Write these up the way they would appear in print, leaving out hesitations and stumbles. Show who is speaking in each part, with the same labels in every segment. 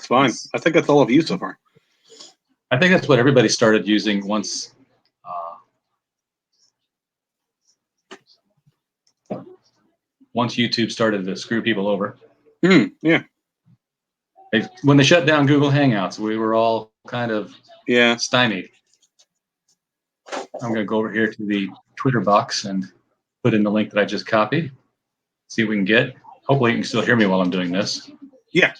Speaker 1: That's fine. I think that's all I've used so far.
Speaker 2: I think that's what everybody started using once YouTube started to screw people over.
Speaker 1: Yeah.
Speaker 2: When they shut down Google Hangouts, we were all kind of stymied. I'm going to go over here to the Twitter box and put in the link that I just copied. See what we can get. Hopefully you can still hear me while I'm doing this.
Speaker 1: Yeah.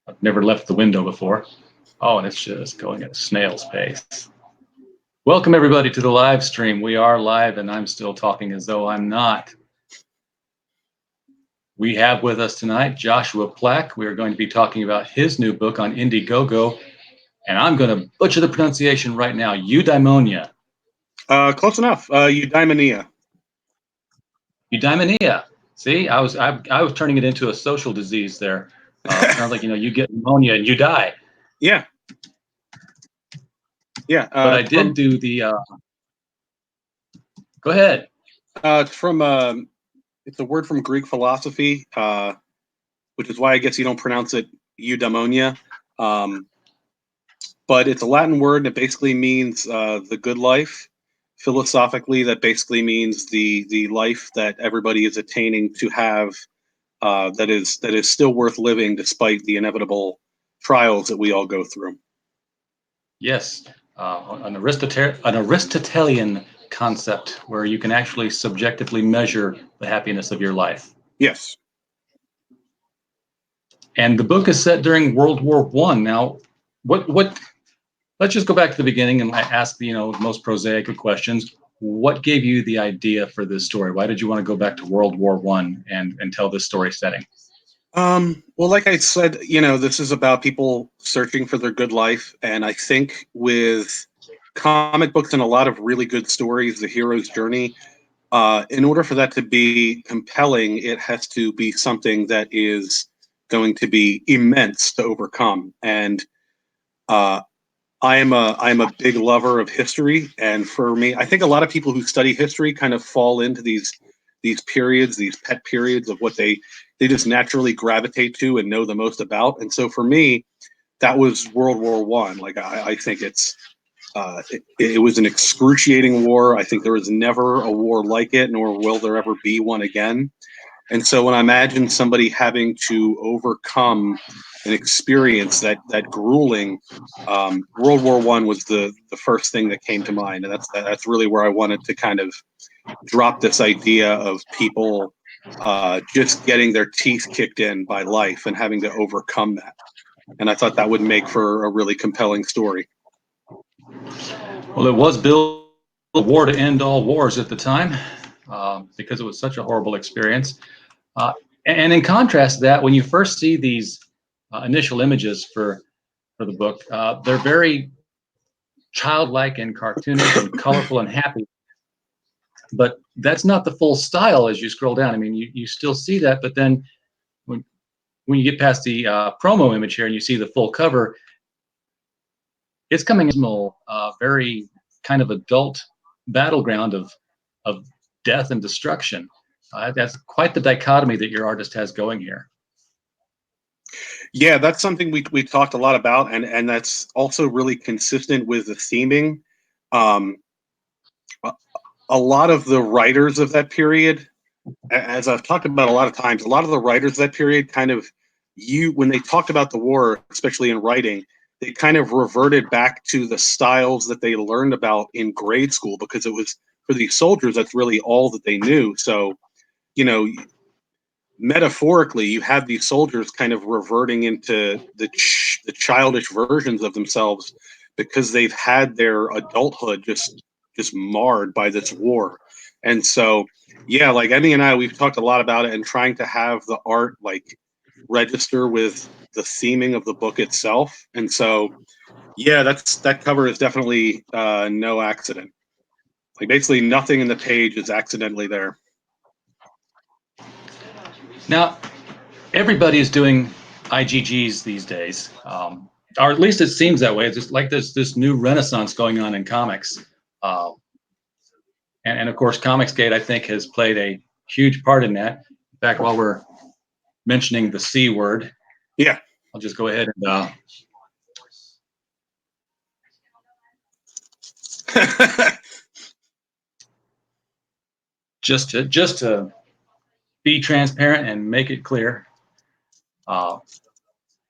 Speaker 2: I've never left the window before. Oh, and it's just going at a snail's pace. Welcome everybody to the live stream. We are live and I'm still talking as though I'm not. We have with us tonight Joshua Plack. We are going to be talking about his new book on Indiegogo. And I'm going to butcher the pronunciation right now. Eudaimonia.
Speaker 1: Close enough. Eudaimonia.
Speaker 2: Eudaimonia. See, I was turning it into a social disease there. Sounds like you get pneumonia and you die.
Speaker 1: Yeah. Yeah.
Speaker 2: But I did do the. Go ahead.
Speaker 1: It's a word from Greek philosophy, which is why I guess you don't pronounce it eudaimonia. But it's a Latin word and it basically means the good life. Philosophically, that basically means the life that everybody is attaining to have that is still worth living despite the inevitable trials that we all go through.
Speaker 2: Yes, an Aristotelian concept where you can actually subjectively measure the happiness of your life.
Speaker 1: Yes.
Speaker 2: And the book is set during World War I. Now, what? Let's just go back to the beginning and ask the most prosaic of questions. What gave you the idea for this story? Why did you want to go back to World War I and tell this story setting?
Speaker 1: Well, like I said, this is about people searching for their good life, and I think with comic books and a lot of really good stories, the hero's journey, in order for that to be compelling, it has to be something that is going to be immense to overcome. And I'm a big lover of history, and for me, I think a lot of people who study history kind of fall into these periods, these pet periods of what they just naturally gravitate to and know the most about. And so for me, that was World War One. Like I think it was an excruciating war. I think there was never a war like it, nor will there ever be one again. And so when I imagine somebody having to overcome an experience that grueling, World War I was the first thing that came to mind, and that's really where I wanted to kind of drop this idea of people just getting their teeth kicked in by life and having to overcome that. And I thought that would make for a really compelling story.
Speaker 2: Well, it was billed a war to end all wars at the time because it was such a horrible experience. And in contrast to that, when you first see these initial images for the book, they're very childlike and cartoonish and colorful and happy. But that's not the full style as you scroll down. I mean, you still see that, but then when you get past the promo image here and you see the full cover, it's coming as a very kind of adult battleground of death and destruction. That's quite the dichotomy that your artist has going here.
Speaker 1: Yeah, that's something we talked a lot about, and that's also really consistent with the theming. A lot of the writers of that period, as I've talked about a lot of times, a lot of the writers of that period kind of when they talked about the war, especially in writing, they kind of reverted back to the styles that they learned about in grade school, because it was for these soldiers, that's really all that they knew. So, metaphorically, you have these soldiers kind of reverting into the childish versions of themselves because they've had their adulthood just marred by this war. And so, yeah, like Emmy and I, we've talked a lot about it and trying to have the art like register with the theming of the book itself. And so, yeah, that cover is definitely no accident. Like basically nothing in the page is accidentally there.
Speaker 2: Now, everybody is doing IGGs these days, or at least it seems that way. It's just like there's this new renaissance going on in comics. And of course, Comicsgate, I think, has played a huge part in that. In fact, while we're mentioning the C word.
Speaker 1: Yeah.
Speaker 2: I'll just go ahead and just to be transparent and make it clear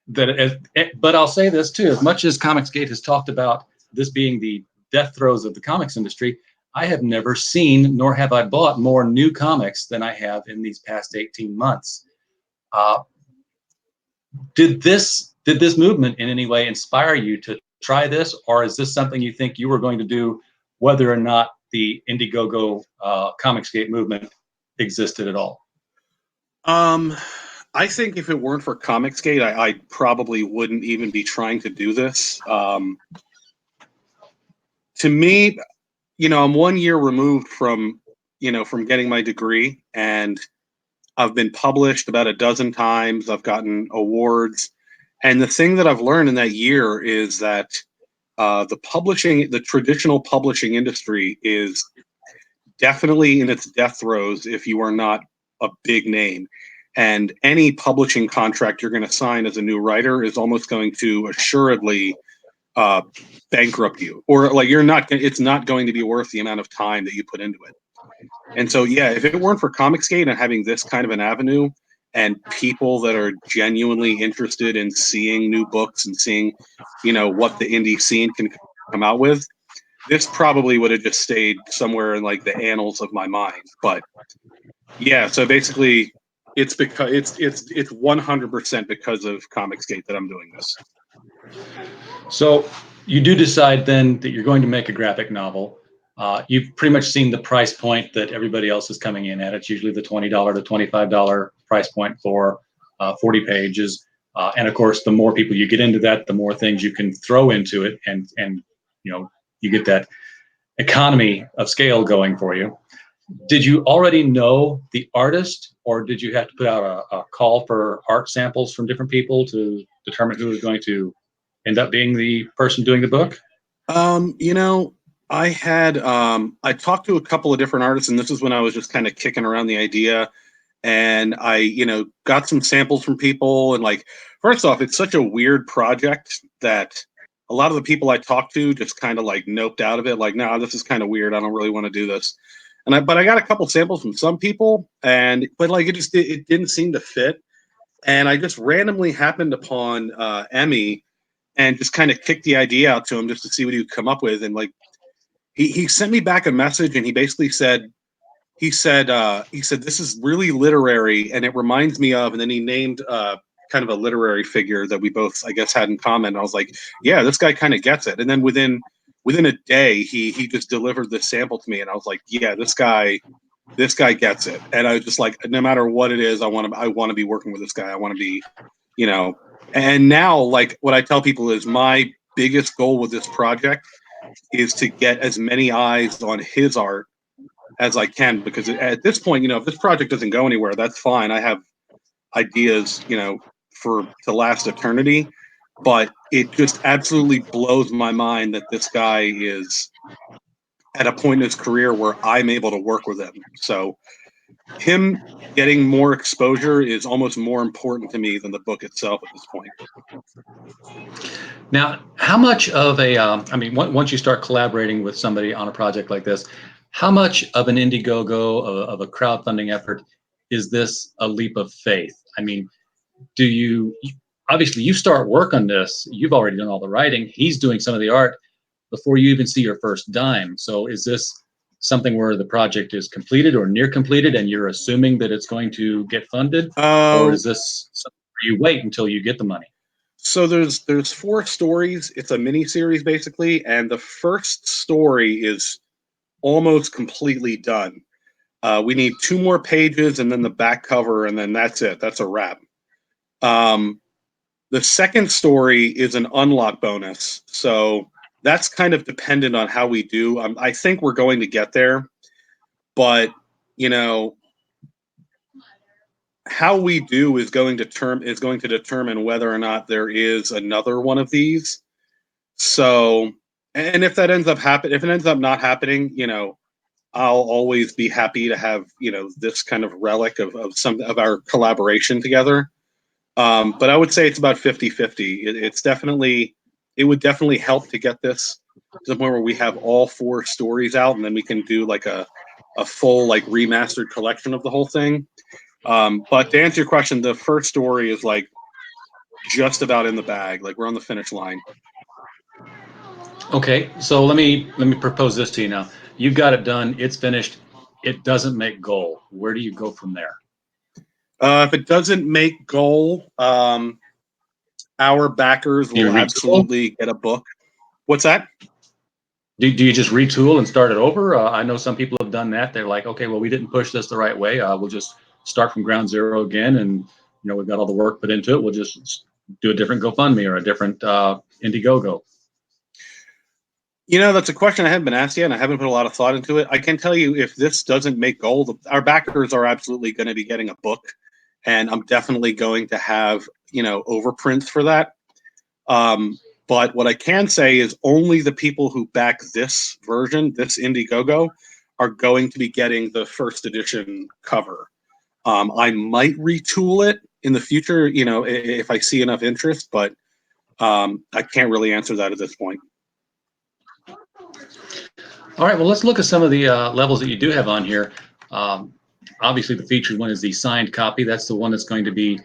Speaker 2: but I'll say this too: as much as Comicsgate has talked about this being the death throes of the comics industry, I have never seen nor have I bought more new comics than I have in these past 18 months. Did this movement in any way inspire you to try this, or is this something you think you were going to do whether or not the Indiegogo Comicsgate movement existed at all?
Speaker 1: I think if it weren't for Comicsgate, I probably wouldn't even be trying to do this. To me, I'm 1 year removed from getting my degree, and I've been published about a dozen times. I've gotten awards. And the thing that I've learned in that year is that the traditional publishing industry is definitely in its death throes if you are not a big name. And any publishing contract you're going to sign as a new writer is almost going to assuredly uh, bankrupt you, or like it's not going to be worth the amount of time that you put into it. And so, yeah, if it weren't for Comicsgate and having this kind of an avenue and people that are genuinely interested in seeing new books and seeing, what the indie scene can come out with, this probably would have just stayed somewhere in like the annals of my mind. But yeah, so basically, it's because it's 100% because of Comicsgate that I'm doing this.
Speaker 2: So you do decide then that you're going to make a graphic novel. You've pretty much seen the price point that everybody else is coming in at. It's usually the $20 to $25 price point for 40 pages. And of course, the more people you get into that, the more things you can throw into it, and you get that economy of scale going for you. Did you already know the artist, or did you have to put out a call for art samples from different people to determine who was going to end up being the person doing the book?
Speaker 1: I talked to a couple of different artists, and this is when I was just kind of kicking around the idea, and I got some samples from people. And like, first off, it's such a weird project that a lot of the people I talked to just kind of like noped out of it, like, no, this is kind of weird, I don't really want to do this. But I got a couple samples from some people, but like it didn't seem to fit. And I just randomly happened upon Emmy and just kind of kicked the idea out to him just to see what he would come up with. And like, he sent me back a message, and he basically said, this is really literary, and it reminds me of, and then he named kind of a literary figure that we both, I guess, had in common. And I was like, yeah, this guy kind of gets it. And then within a day, he just delivered this sample to me, and I was like, yeah, this guy gets it. And I was just like, no matter what it is, I want to be working with this guy. I want to be, and now, like, what I tell people is my biggest goal with this project is to get as many eyes on his art as I can, because at this point, if this project doesn't go anywhere, that's fine. I have ideas, to last eternity, but it just absolutely blows my mind that this guy is at a point in his career where I'm able to work with him. So him getting more exposure is almost more important to me than the book itself at this point.
Speaker 2: Now, how much of once you start collaborating with somebody on a project like this, how much of an Indiegogo, of a crowdfunding effort, is this a leap of faith? I mean, obviously you start work on this, you've already done all the writing, he's doing some of the art before you even see your first dime. So is this something where the project is completed or near completed and you're assuming that it's going to get funded? Or is this something where you wait until you get the money?
Speaker 1: So there's 4 stories. It's a mini series basically, and the first story is almost completely done. We need 2 more pages and then the back cover, and then that's it. That's a wrap. The second story is an unlock bonus, so that's kind of dependent on how we do. I think we're going to get there, but how we do is going to determine whether or not there is another one of these. So, and if that ends up if it ends up not happening, I'll always be happy to have, this kind of relic of some of our collaboration together. But I would say it's about 50-50. It would definitely help to get this to the point where we have all 4 stories out, and then we can do like a full like remastered collection of the whole thing. But to answer your question, the first story is like just about in the bag. Like we're on the finish line.
Speaker 2: Okay, so let me propose this to you now. You've got it done. It's finished. It doesn't make goal. Where do you go from there?
Speaker 1: If it doesn't make goal, our backers
Speaker 2: Do you
Speaker 1: will
Speaker 2: retool?
Speaker 1: absolutely get a book. What's that?
Speaker 2: Do you just retool and start it over? I know some people have done that. They're like, okay, well, we didn't push this the right way. We'll just start from ground zero again, and we've got all the work put into it. We'll just do a different GoFundMe or a different Indiegogo.
Speaker 1: That's a question I haven't been asked yet, and I haven't put a lot of thought into it. I can tell you, if this doesn't make gold, our backers are absolutely going to be getting a book, and I'm definitely going to have, overprints for that. But what I can say is only the people who back this version, this Indiegogo, are going to be getting the first edition cover. I might retool it in the future, if I see enough interest, but I can't really answer that at this point.
Speaker 2: All right, well, let's look at some of the levels that you do have on here. Obviously, the featured one is the signed copy. That's the one that's going to be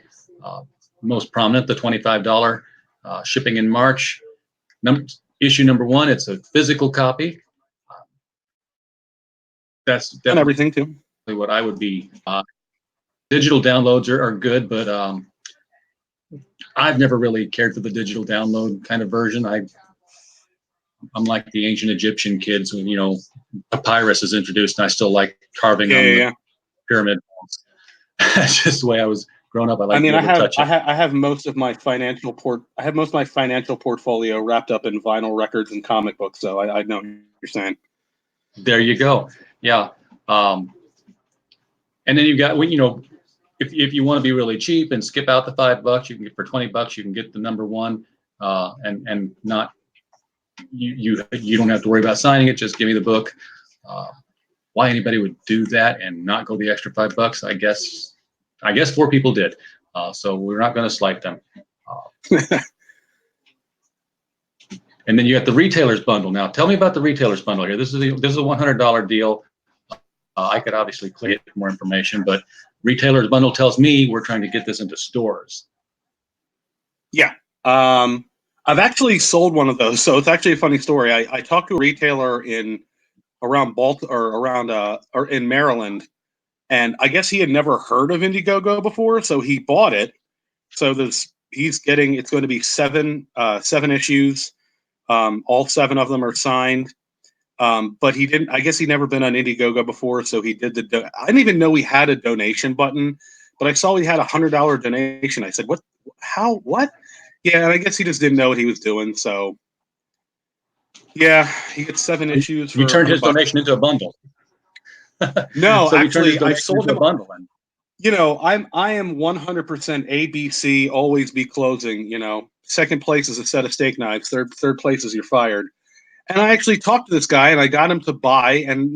Speaker 2: most prominent, the $25 shipping in March. Issue number 1, it's a physical copy. That's
Speaker 1: And
Speaker 2: definitely
Speaker 1: everything too.
Speaker 2: what I would be. Digital downloads are good, but I've never really cared for the digital download kind of version. I'm like the ancient Egyptian kids when, papyrus is introduced, and I still like carving on the pyramid. That's just the way I was growing up. I like to be able to touch it.
Speaker 1: I have most of my financial portfolio wrapped up in vinyl records and comic books, so I know what you're saying.
Speaker 2: There you go. Yeah. And then you've got, if you want to be really cheap and skip out the $5, you can get for $20, you can get the number 1, and not you don't have to worry about signing it. Just give me the book. Why anybody would do that and not go the extra $5? I guess 4 people did. So we're not going to slight them. And then you got the retailers bundle. Now, tell me about the retailers bundle here. This is a $100 deal. I could obviously click more information, but retailers bundle tells me we're trying to get this into stores.
Speaker 1: Yeah. I've actually sold one of those, so it's actually a funny story. I talked to a retailer in Maryland, and I guess he had never heard of Indiegogo before, so he bought it. So it's going to be seven issues. All 7 of them are signed. But he didn't. I guess he'd never been on Indiegogo before, so he did I didn't even know he had a donation button, but I saw he had $100 donation. I said, "What? How? What?" Yeah, and I guess he just didn't know what he was doing. So, yeah, he gets 7 issues for
Speaker 2: You turned his
Speaker 1: $100.
Speaker 2: donation into a bundle.
Speaker 1: No,
Speaker 2: So you turned his
Speaker 1: actually, I
Speaker 2: donation
Speaker 1: sold
Speaker 2: into
Speaker 1: him.
Speaker 2: a bundle.
Speaker 1: I am 100% ABC. Always be closing. Second place is a set of steak knives. Third place is you're fired. And I actually talked to this guy, and I got him to buy. And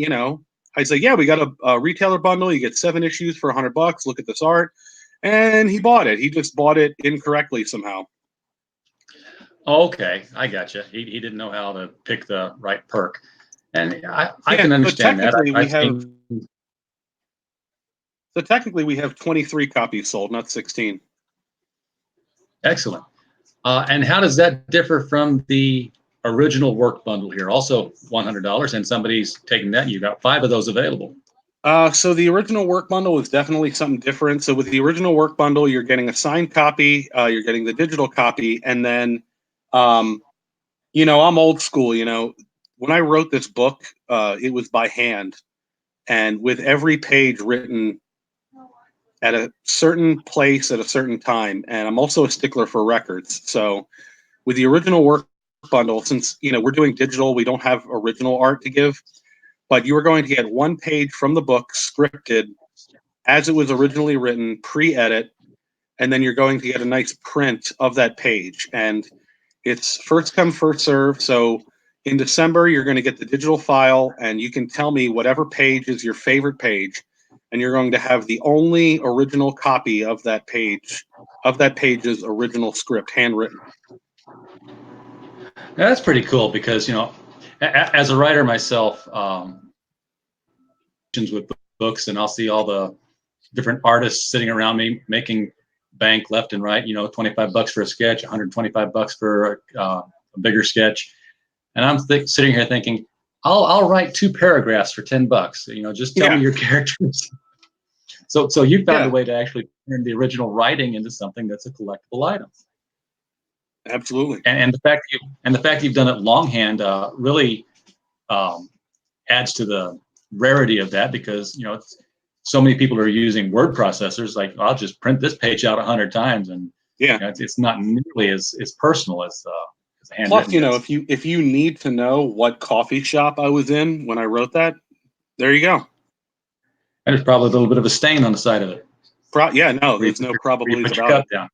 Speaker 1: I said, "Yeah, we got a retailer bundle. You get 7 issues for $100. Look at this art." And he bought it. He just bought it incorrectly somehow.
Speaker 2: Okay, I got you. He didn't know how to pick the right perk, and I can understand that.
Speaker 1: So technically, we have 23 copies sold, not 16.
Speaker 2: Excellent. And how does that differ from the original work bundle here? Also $100, and somebody's taking that, and you got 5 of those available.
Speaker 1: So the original work bundle is definitely something different. So with the original work bundle, you're getting a signed copy, you're getting the digital copy, and then, I'm old school. When I wrote this book, it was by hand, and with every page written at a certain place at a certain time. And I'm also a stickler for records. So with the original work bundle, since we're doing digital, we don't have original art to give, but you are going to get 1 page from the book scripted as it was originally written, pre-edit, and then you're going to get a nice print of that page. And it's first come, first serve. So In December, you're going to get the digital file, and you can tell me whatever page is your favorite page, and you're going to have the only original copy of that page's original script, handwritten.
Speaker 2: Now, that's pretty cool because, as a writer myself, with books, and I'll see all the different artists sitting around me making bank left and right, $25 for a sketch, $125 for a bigger sketch. And I'm sitting here thinking, I'll write 2 paragraphs for $10. Just tell me your characters. So you found a way to actually turn the original writing into something that's a collectible item.
Speaker 1: Absolutely.
Speaker 2: And the fact you've done it longhand really adds to the rarity of that, because so many people are using word processors. Like, I'll just print this page out 100 times, and it's not nearly as personal as a handwritten.
Speaker 1: Plus, if you need to know what coffee shop I was in when I wrote that, there you go.
Speaker 2: And there's probably a little bit of a stain on the side of it.
Speaker 1: There's no probabilities about it.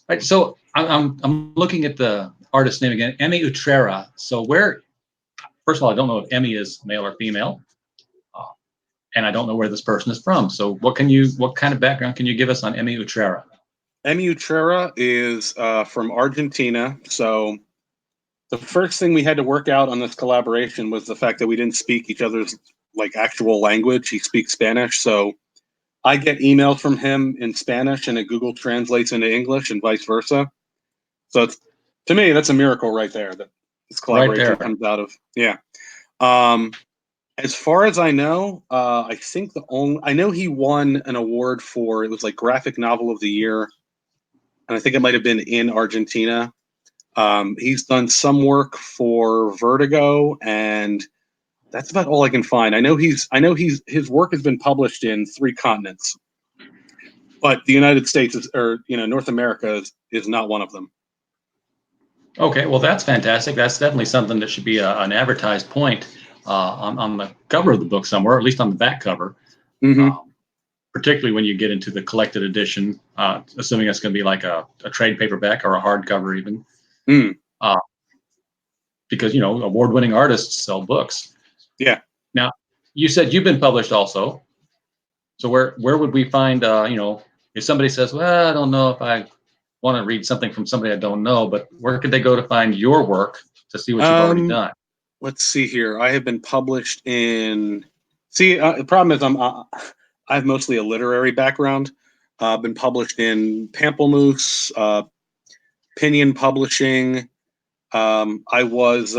Speaker 2: Right, so I'm looking at the artist's name again, Emmy Utrera. So first of all, I don't know if Emmy is male or female, and I don't know where this person is from. So what kind of background can you give us on Emmy Utrera?
Speaker 1: Emmy Utrera is from Argentina. So the first thing we had to work out on this collaboration was the fact that we didn't speak each other's actual language. He speaks Spanish, so I get emails from him in Spanish, and it Google translates into English, and vice versa. So to me, that's a miracle right there that this collaboration comes out of. Yeah. As far as I know, I think I know he won an award for, it was like Graphic Novel of the Year, and I think it might have been in Argentina. He's done some work for Vertigo, and that's about all I can find. I know his work has been published in 3 continents, but the United States North America is not one of them.
Speaker 2: Okay, well, that's fantastic. That's definitely something that should be an advertised point on the cover of the book somewhere, or at least on the back cover.
Speaker 1: Mm-hmm.
Speaker 2: Particularly when you get into the collected edition, assuming it's going to be like a trade paperback or a hardcover even. Because award-winning artists sell books.
Speaker 1: Yeah.
Speaker 2: Now, you said you've been published also. So where would we find if somebody says, well, I don't know if I want to read something from somebody I don't know, but where could they go to find your work to see what you've already done?
Speaker 1: Let's see here. I have been published in. The problem is I have mostly a literary background. I've been published in Pamplemousse, Pinion Publishing. I was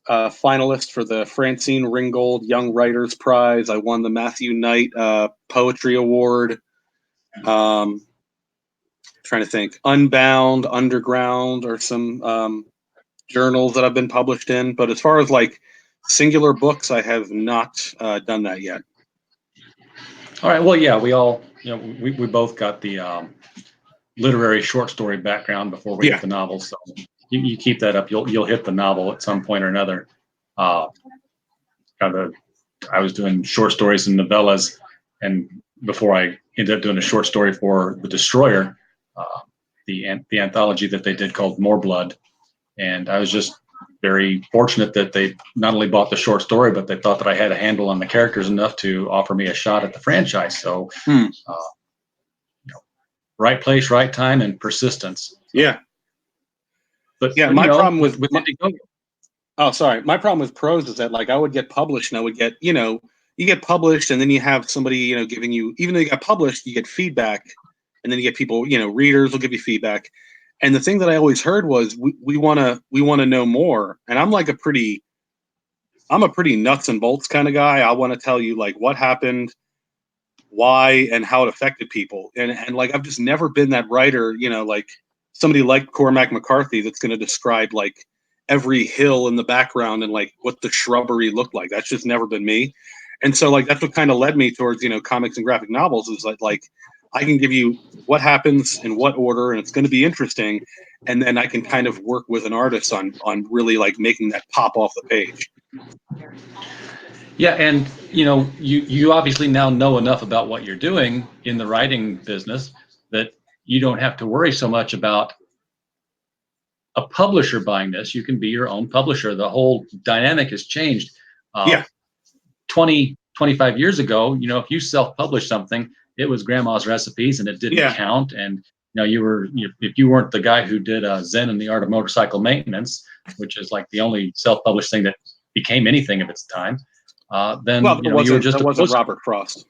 Speaker 1: finalist for the Francine Ringgold Young Writers Prize. I won the Matthew Knight Poetry Award. Trying to think. Unbound, Underground, or some journals that I've been published in. But as far as singular books, I have not done that yet.
Speaker 2: All right. Well, yeah, we all, we both got the literary short story background before we hit the novel. So you keep that up, you'll hit the novel at some point or another. I was doing short stories and novellas, and before I ended up doing a short story for The Destroyer, the anthology that they did called More Blood. And I was just very fortunate that they not only bought the short story, but they thought that I had a handle on the characters enough to offer me a shot at the franchise. So, right place, right time, and persistence.
Speaker 1: Yeah.
Speaker 2: But
Speaker 1: my problem with my problem with prose is that I would get published, and I would get, you get published, and then you have somebody, giving you, even though you got published, you get feedback, and then you get people, readers will give you feedback. And the thing that I always heard was we want to know more. And I'm a pretty nuts and bolts kind of guy. I want to tell you what happened, why, and how it affected people. And I've just never been that writer, somebody like Cormac McCarthy that's going to describe every hill in the background and what the shrubbery looked like. That's just never been me. And so that's what kind of led me towards, comics and graphic novels, is I can give you what happens in what order, and it's going to be interesting. And then I can kind of work with an artist on really making that pop off the page.
Speaker 2: Yeah. And, you obviously now know enough about what you're doing in the writing business that, you don't have to worry so much about a publisher buying this. You can be your own publisher. The whole dynamic has changed.
Speaker 1: Yeah.
Speaker 2: 20, 25 years ago, if you self-published something, it was grandma's recipes and it didn't
Speaker 1: Yeah.
Speaker 2: count. And if you weren't the guy who did Zen and the Art of Motorcycle Maintenance, which is like the only self-published thing that became anything of its time, then
Speaker 1: Well,
Speaker 2: you were just
Speaker 1: that
Speaker 2: a
Speaker 1: wasn't
Speaker 2: poster.
Speaker 1: Robert Frost.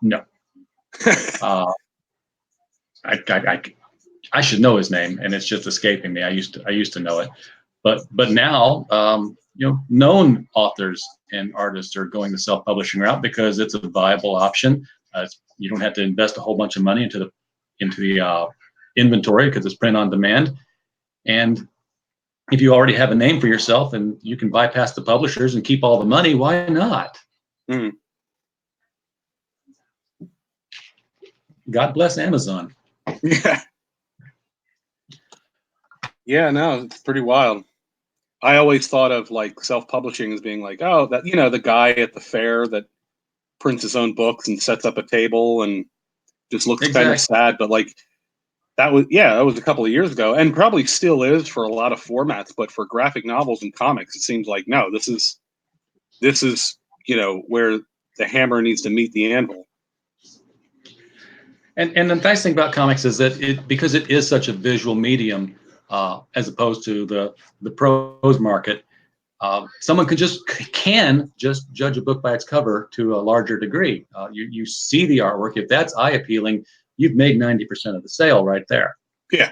Speaker 2: No. I should know his name, and it's just escaping me. I used to know it, but now known authors and artists are going the self-publishing route because it's a viable option. You don't have to invest a whole bunch of money into the inventory because it's print on demand, and if you already have a name for yourself and you can bypass the publishers and keep all the money, why not?
Speaker 1: Mm.
Speaker 2: God bless Amazon.
Speaker 1: Yeah. Yeah, no, it's pretty wild. I always thought of like self-publishing as being like, oh, that the guy at the fair that prints his own books and sets up a table and just looks kind of sad. But like that was a couple of years ago, and probably still is for a lot of formats. But for graphic novels and comics, it seems like no, this is where the hammer needs to meet the anvil.
Speaker 2: And the nice thing about comics is that because it is such a visual medium, as opposed to the prose market, someone can just judge a book by its cover to a larger degree. You see the artwork. If that's eye appealing, you've made 90% of the sale right there.
Speaker 1: Yeah.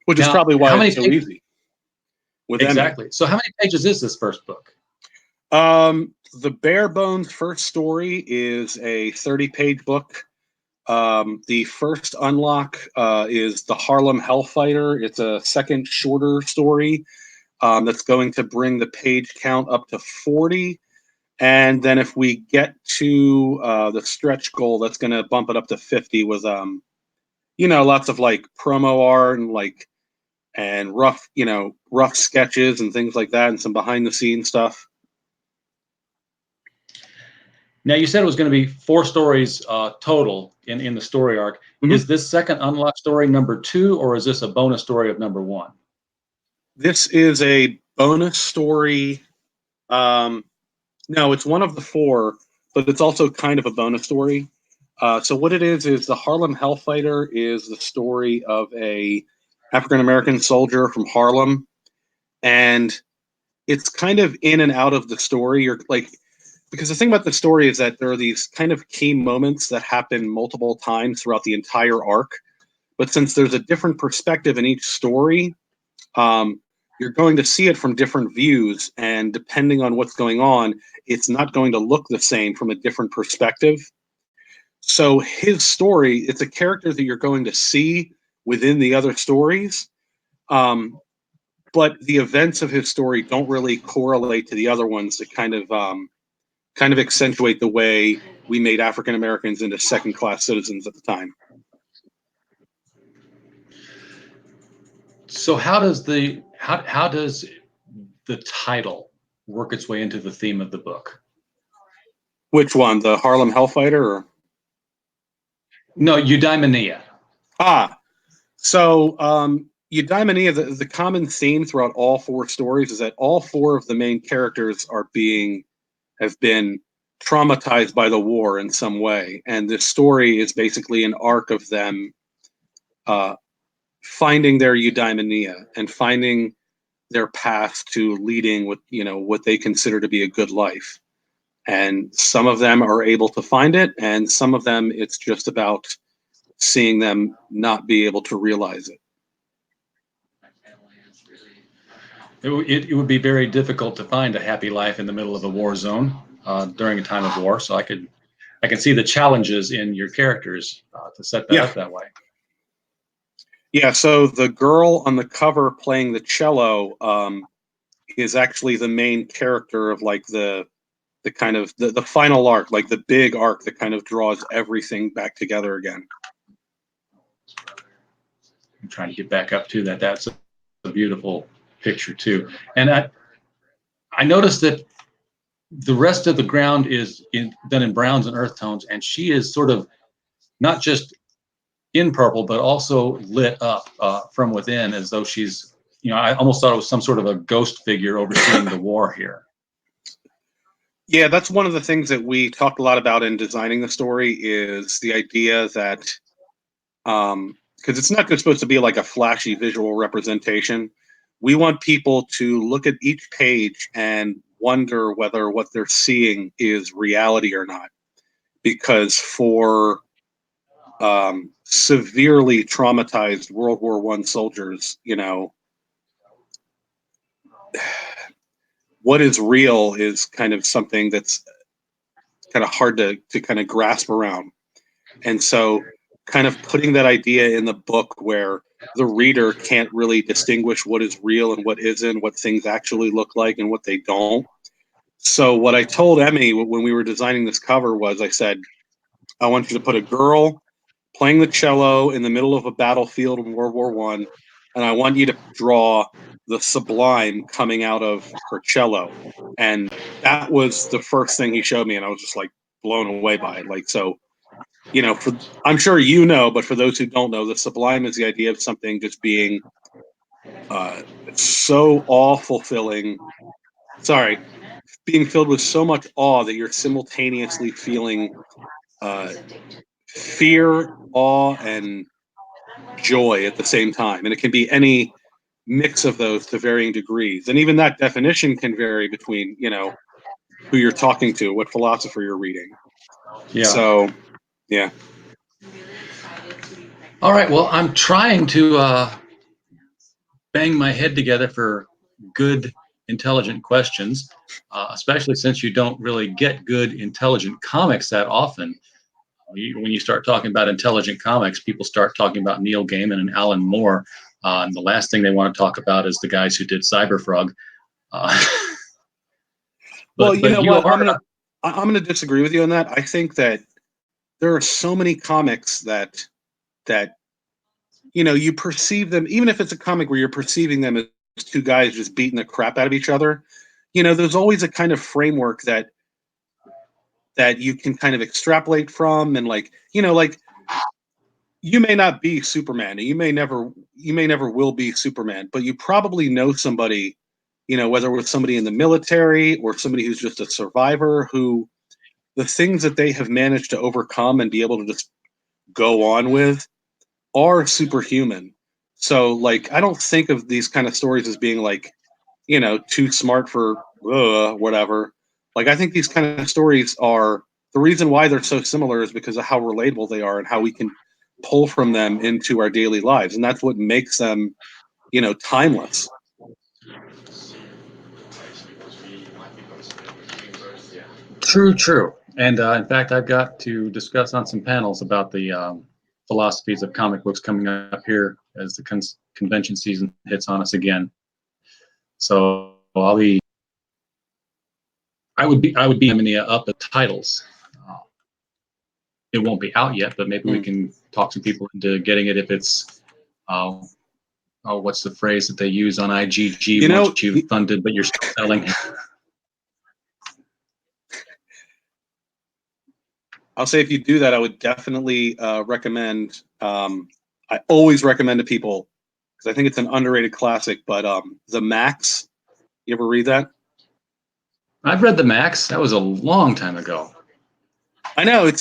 Speaker 1: Which is probably why it's so easy.
Speaker 2: Exactly. So how many pages is this first book?
Speaker 1: The bare bones first story is a 30-page book. The first unlock is the Harlem Hellfighter. It's a second shorter story that's going to bring the page count up to 40. And then if we get to the stretch goal, that's going to bump it up to 50 with, lots of like promo art and rough sketches and things like that and some behind the scenes stuff.
Speaker 2: Now, you said it was going to be 4 stories total in the story arc. Mm-hmm. Is this second unlock story number 2, or is this a bonus story of number 1?
Speaker 1: This is a bonus story. No, it's one of the 4, but it's also kind of a bonus story. So what it is the Harlem Hellfighter is the story of a African-American soldier from Harlem. And it's kind of in and out of the story. You're like, because the thing about the story is that there are these kind of key moments that happen multiple times throughout the entire arc. But since there's a different perspective in each story, you're going to see it from different views. And depending on what's going on, it's not going to look the same from a different perspective. So his story, it's a character that you're going to see within the other stories. But the events of his story don't really correlate to the other ones that kind of accentuate the way we made African Americans into second-class citizens at the time.
Speaker 2: So how does the title work its way into the theme of the book?
Speaker 1: Which one, the Harlem Hellfighter, or?
Speaker 2: No, Eudaimonia.
Speaker 1: So Eudaimonia, the common theme throughout all 4 stories is that all 4 of the main characters have been traumatized by the war in some way, and this story is basically an arc of them finding their eudaimonia and finding their path to leading what they consider to be a good life. And some of them are able to find it, and some of them it's just about seeing them not be able to realize it.
Speaker 2: It would be very difficult to find a happy life in the middle of a war zone during a time of war. So I can see the challenges in your characters to set that up that way.
Speaker 1: Yeah. So the girl on the cover playing the cello is actually the main character of like the kind of the final arc, like the big arc that kind of draws everything back together again.
Speaker 2: I'm trying to get back up to that. That's a beautiful picture too. And I noticed that the rest of the ground is done in browns and earth tones, and she is sort of not just in purple, but also lit up from within, as though she's, I almost thought it was some sort of a ghost figure overseeing the war here.
Speaker 1: Yeah, that's one of the things that we talked a lot about in designing the story is the idea that, because it's not just supposed to be like a flashy visual representation. We want people to look at each page and wonder whether what they're seeing is reality or not. Because for severely traumatized World War I soldiers, what is real is kind of something that's kind of hard to kind of grasp around. And so, kind of putting that idea in the book where the reader can't really distinguish what is real and what isn't, what things actually look like and what they don't. So, what I told Emmy when we were designing this cover was I said, I want you to put a girl playing the cello in the middle of a battlefield in World War One, and I want you to draw the sublime coming out of her cello. And that was the first thing he showed me, and I was just like blown away by it. Like, so, for I'm sure but for those who don't know, the sublime is the idea of something just being uh, so awe fulfilling. Sorry, being filled with so much awe that you're simultaneously feeling uh, fear, awe, and joy at the same time. And it can be any mix of those to varying degrees. And even that definition can vary between, who you're talking to, what philosopher you're reading.
Speaker 2: Yeah.
Speaker 1: So, yeah.
Speaker 2: All right. Well, I'm trying to bang my head together for good, intelligent questions, especially since you don't really get good, intelligent comics that often. When you start talking about intelligent comics, people start talking about Neil Gaiman and Alan Moore. And the last thing they want to talk about is the guys who did Cyberfrog.
Speaker 1: Well, you know what?
Speaker 2: are.
Speaker 1: I'm gonna disagree with you on that. I think that there are so many comics that you perceive them, even if it's a comic where you're perceiving them as two guys just beating the crap out of each other. There's always a kind of framework that you can kind of extrapolate from, and like you may not be Superman, and you may never will be Superman, but you probably know somebody, whether it's somebody in the military or somebody who's just a survivor, who the things that they have managed to overcome and be able to just go on with are superhuman. So, like, I don't think of these kind of stories as being like, too smart for whatever. Like, I think these kind of stories are the reason why they're so similar is because of how relatable they are and how we can pull from them into our daily lives. And that's what makes them, timeless.
Speaker 2: True. And in fact, I've got to discuss on some panels about the philosophies of comic books coming up here as the convention season hits on us again. So I would be in the up the titles. It won't be out yet, but maybe we can talk some people into getting it if it's what's the phrase that they use on IGG once you've funded but you're still selling.
Speaker 1: I'll say if you do that, I would definitely recommend. I always recommend to people because I think it's an underrated classic. But The Max, you ever read that?
Speaker 2: I've read The Max. That was a long time ago.
Speaker 1: I know it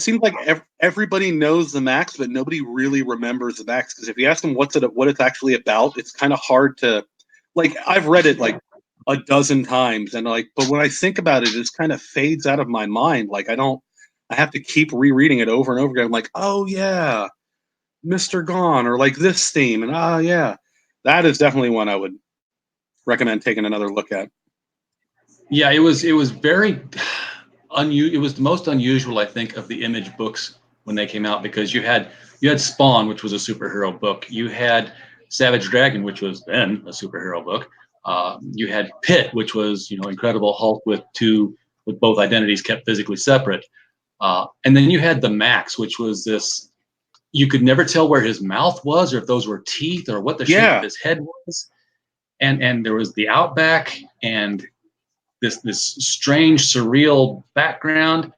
Speaker 1: seems like everybody knows The Max, but nobody really remembers The Max. Because if you ask them what it's actually about, it's kind of hard to. Like, I've read it like a dozen times, and but when I think about it, it just kind of fades out of my mind. Like, I have to keep rereading it over and over again. I'm like, oh yeah, Mr. Gone, or like this theme, and yeah, that is definitely one I would recommend taking another look at.
Speaker 2: Yeah, it was very it was the most unusual, I think, of the Image books when they came out, because you had Spawn, which was a superhero book. You had Savage Dragon, which was then a superhero book. You had Pit, which was Incredible Hulk with both identities kept physically separate. And then you had the Max, which was this. You could never tell where his mouth was, or if those were teeth, or what the shape of his head was. And there was the Outback, and this strange, surreal background.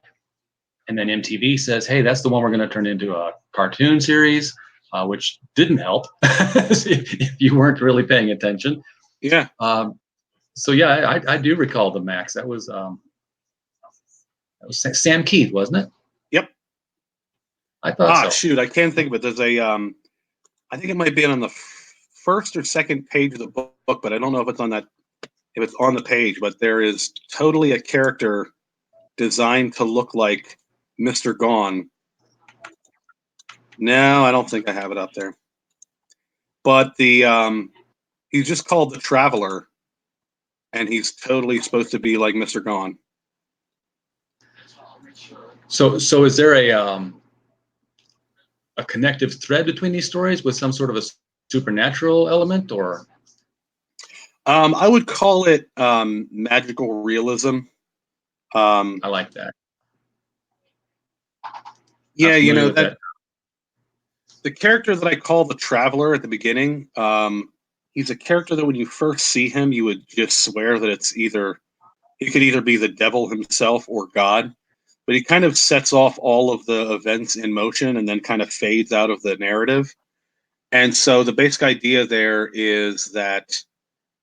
Speaker 2: and then MTV says, "Hey, that's the one we're going to turn into a cartoon series," which didn't help if you weren't really paying attention.
Speaker 1: Yeah.
Speaker 2: So yeah, I do recall the Max. That was Sam Keith, wasn't it?
Speaker 1: Yep.
Speaker 2: I thought so.
Speaker 1: Shoot, I can't think of it. There's a I think it might be on the first or second page of the book, but I don't know if it's on that if it's on the page. But there is totally a character designed to look like Mr. Gone. No, I don't think I have it up there. But he's just called the Traveler, and he's totally supposed to be like Mr. Gone.
Speaker 2: So is there a connective thread between these stories with some sort of a supernatural element, or?
Speaker 1: I would call it magical realism.
Speaker 2: I like that.
Speaker 1: Yeah, you know
Speaker 2: that.
Speaker 1: The character that I call the Traveler at the beginning, he's a character that when you first see him, you would just swear that he could either be the devil himself or God. But he kind of sets off all of the events in motion and then kind of fades out of the narrative. And so the basic idea there is that,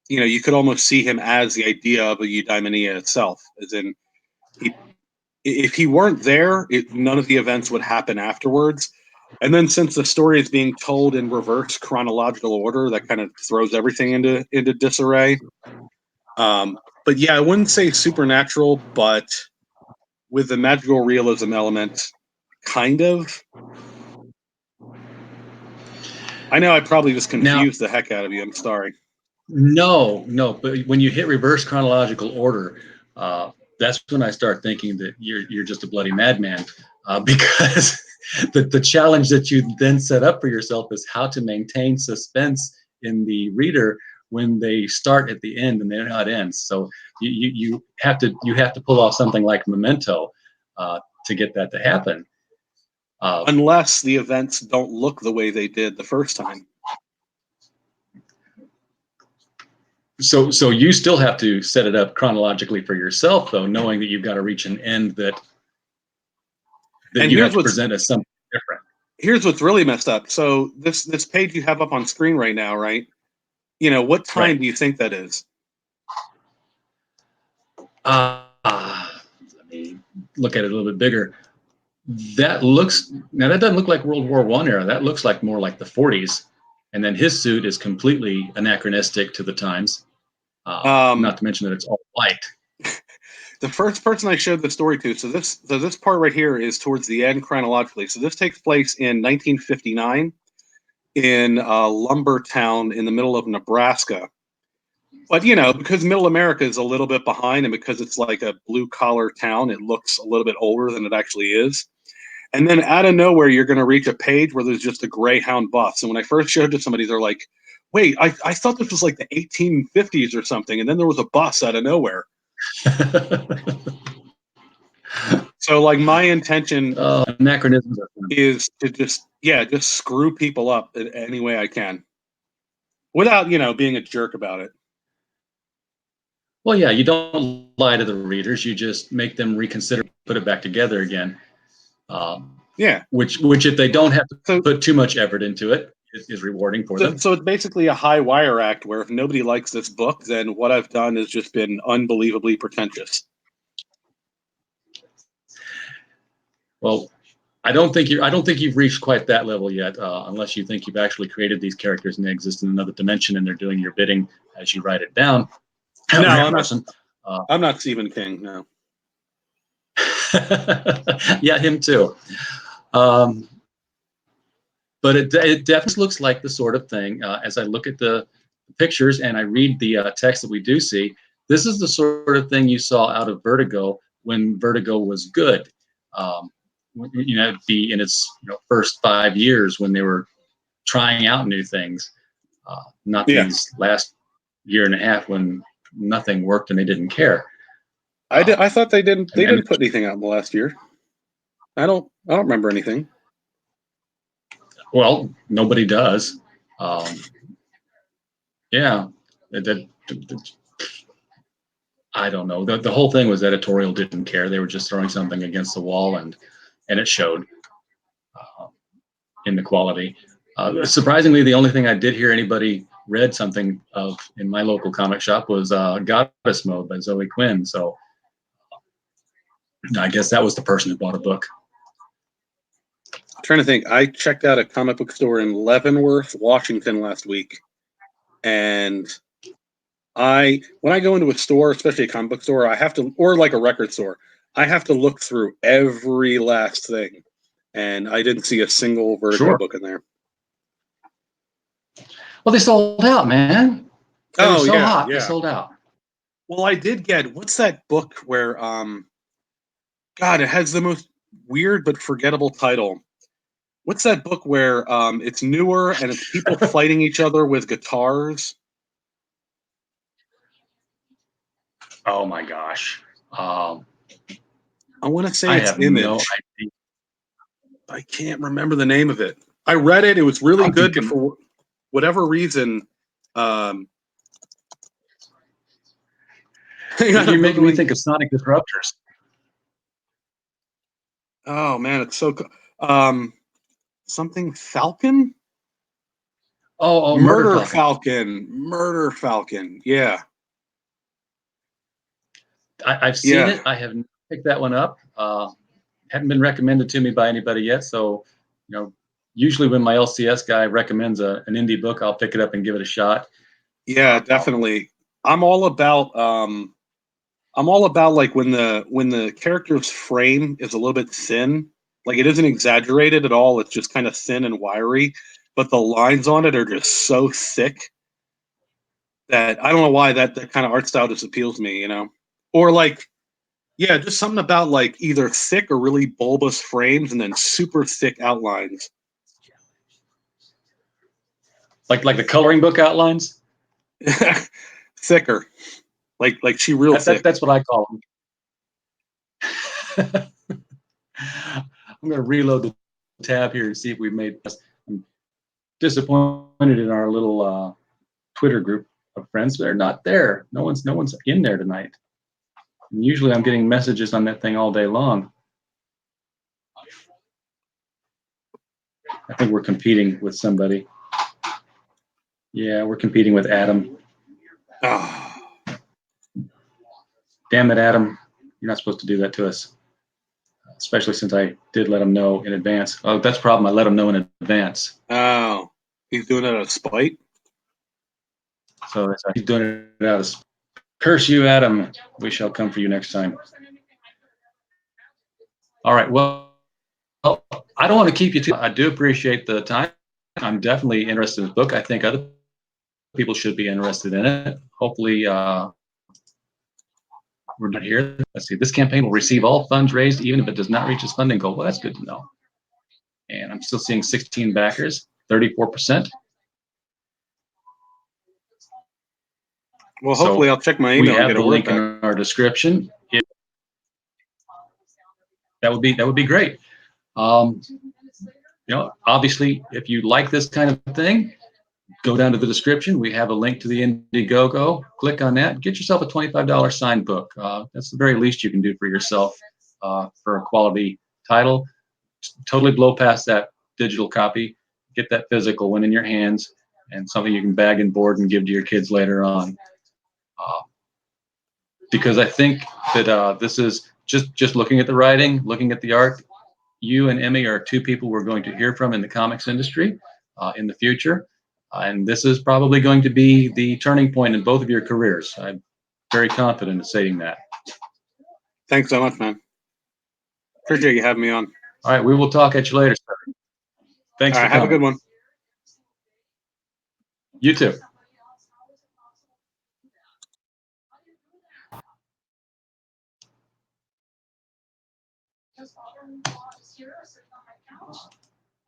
Speaker 1: you know, you could almost see him as the idea of a eudaimonia itself, as in if he weren't there, none of the events would happen afterwards. And then since the story is being told in reverse chronological order, that kind of throws everything into disarray. But yeah, I wouldn't say supernatural, but with the magical realism element, kind of. I know I probably just
Speaker 2: Now,
Speaker 1: confused the heck out of you. I'm sorry.
Speaker 2: no, but when you hit reverse chronological order, that's when I start thinking that you're just a bloody madman, because the challenge that you then set up for yourself is how to maintain suspense in the reader when they start at the end and they're not ends. So you have to pull off something like Memento to get that to happen.
Speaker 1: Unless the events don't look the way they did the first time.
Speaker 2: So you still have to set it up chronologically for yourself, though, knowing that you've got to reach an end that you have to present as something different.
Speaker 1: Here's what's really messed up. So this page you have up on screen right now, right? You know, what time do you think that is?
Speaker 2: Let me look at it a little bit bigger. That doesn't look like World War I era. That looks like more like the 40s. And then his suit is completely anachronistic to the times. Not to mention that it's all white.
Speaker 1: The first person I showed the story to, so this part right here is towards the end chronologically. So this takes place in 1959 in a lumber town in the middle of Nebraska. But you know, because Middle America is a little bit behind, and because it's like a blue collar town, it looks a little bit older than it actually is. And then out of nowhere, you're going to reach a page where there's just a Greyhound bus. And when I first showed it to somebody, they're like, "Wait, I thought this was like the 1850s or something." And then there was a bus out of nowhere. So, like, my intention
Speaker 2: anachronisms
Speaker 1: is to just screw people up in any way I can, without being a jerk about it.
Speaker 2: Well, yeah, you don't lie to the readers. You just make them reconsider, put it back together again. Which if they don't have to put too much effort into it, is rewarding for them.
Speaker 1: So it's basically a high wire act where if nobody likes this book, then what I've done has just been unbelievably pretentious.
Speaker 2: Well, I don't think you've reached quite that level yet, unless you think you've actually created these characters and they exist in another dimension and they're doing your bidding as you write it down.
Speaker 1: No, I'm not Stephen King. No.
Speaker 2: Yeah, him too. But it definitely looks like the sort of thing. As I look at the pictures and I read the text that we do see, this is the sort of thing you saw out of Vertigo when Vertigo was good. It'd be in its first 5 years when they were trying out new things, not these last year and a half when nothing worked and they didn't care.
Speaker 1: I thought they didn't put anything out in the last year. I don't remember anything.
Speaker 2: Well, nobody does. Yeah, I don't know. The whole thing was editorial didn't care. They were just throwing something against the wall, and it showed uh, in the quality. Surprisingly, the only thing I did hear anybody read something of in my local comic shop was Goddess Mode by Zoe Quinn. So I guess that was the person who bought a book.
Speaker 1: I'm trying to think. I checked out a comic book store in Leavenworth, Washington last week, and when I go into a store, especially a comic book store, I have to, or like a record store, I have to look through every last thing, and I didn't see a single Vertigo
Speaker 2: Sure.
Speaker 1: book in there.
Speaker 2: Well, they sold out, man. They were so hot. They sold out.
Speaker 1: Well, I did get, what's that book where God, it has the most weird but forgettable title. What's that book where it's newer and it's people fighting each other with guitars?
Speaker 2: Oh my gosh.
Speaker 1: I want to say
Speaker 2: I
Speaker 1: it's
Speaker 2: have
Speaker 1: Image.
Speaker 2: no idea.
Speaker 1: I can't remember the name of it. I read it. It was really good, but for whatever reason,
Speaker 2: You're making me think of Sonic Disruptors.
Speaker 1: Oh man, it's so something Falcon.
Speaker 2: Oh,
Speaker 1: Murder Falcon. Murder Falcon. Yeah.
Speaker 2: I've seen it. I have not picked that one up. Hadn't been recommended to me by anybody yet. So, usually when my LCS guy recommends an indie book, I'll pick it up and give it a shot.
Speaker 1: Yeah, definitely. I'm all about like when the character's frame is a little bit thin, like it isn't exaggerated at all. It's just kind of thin and wiry, but the lines on it are just so thick that I don't know why that kind of art style just appeals to me, or like, yeah, just something about like either thick or really bulbous frames and then super thick outlines.
Speaker 2: Like the coloring book outlines.
Speaker 1: Thicker, like she real thick.
Speaker 2: That's what I call them. I'm going to reload the tab here and see if we've made this. I'm disappointed in our little Twitter group of friends. They're not there. No one's in there tonight. And usually I'm getting messages on that thing all day long. I think we're competing with somebody. Yeah, we're competing with Adam.
Speaker 1: Oh.
Speaker 2: Damn it, Adam. You're not supposed to do that to us. Especially since I did let him know in advance. Oh, that's the problem. I let him know in advance.
Speaker 1: Oh, he's doing it out of spite?
Speaker 2: So he's doing it out of spite. Curse you, Adam. We shall come for you next time. All right. Well, I don't want to keep you too. I do appreciate the time. I'm definitely interested in this book. I think other people should be interested in it. Hopefully, we're not here. Let's see. This campaign will receive all funds raised, even if it does not reach its funding goal. Well, that's good to know. And I'm still seeing 16 backers, 34%.
Speaker 1: Well, hopefully, I'll check my email.
Speaker 2: We have
Speaker 1: and get
Speaker 2: the
Speaker 1: a
Speaker 2: link
Speaker 1: back.
Speaker 2: in our description. That would be great. Obviously, if you like this kind of thing, go down to the description. We have a link to the Indiegogo. Click on that. Get yourself a $25 signed book. That's the very least you can do for yourself for a quality title. Totally blow past that digital copy. Get that physical one in your hands and something you can bag and board and give to your kids later on. Because I think that this is just looking at the writing, looking at the art. You and Emmy are two people we're going to hear from in the comics industry in the future. And this is probably going to be the turning point in both of your careers. I'm very confident in saying that.
Speaker 1: Thanks so much, man. Appreciate you having me on.
Speaker 2: All right, we will talk at you later, sir. Thanks for coming.
Speaker 1: Have a good one.
Speaker 2: You too.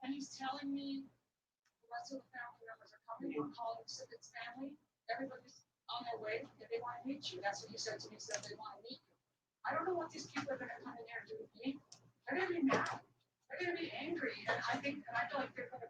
Speaker 3: And he's telling me the rest of the family members are coming. We're calling Sippett's family. Everybody's on their way. If they want to meet you, that's what he said to me. He said they want to meet you. I don't know what these people are going to come in there and do with me. They're going to be mad. They're going to be angry. And I feel like they're going to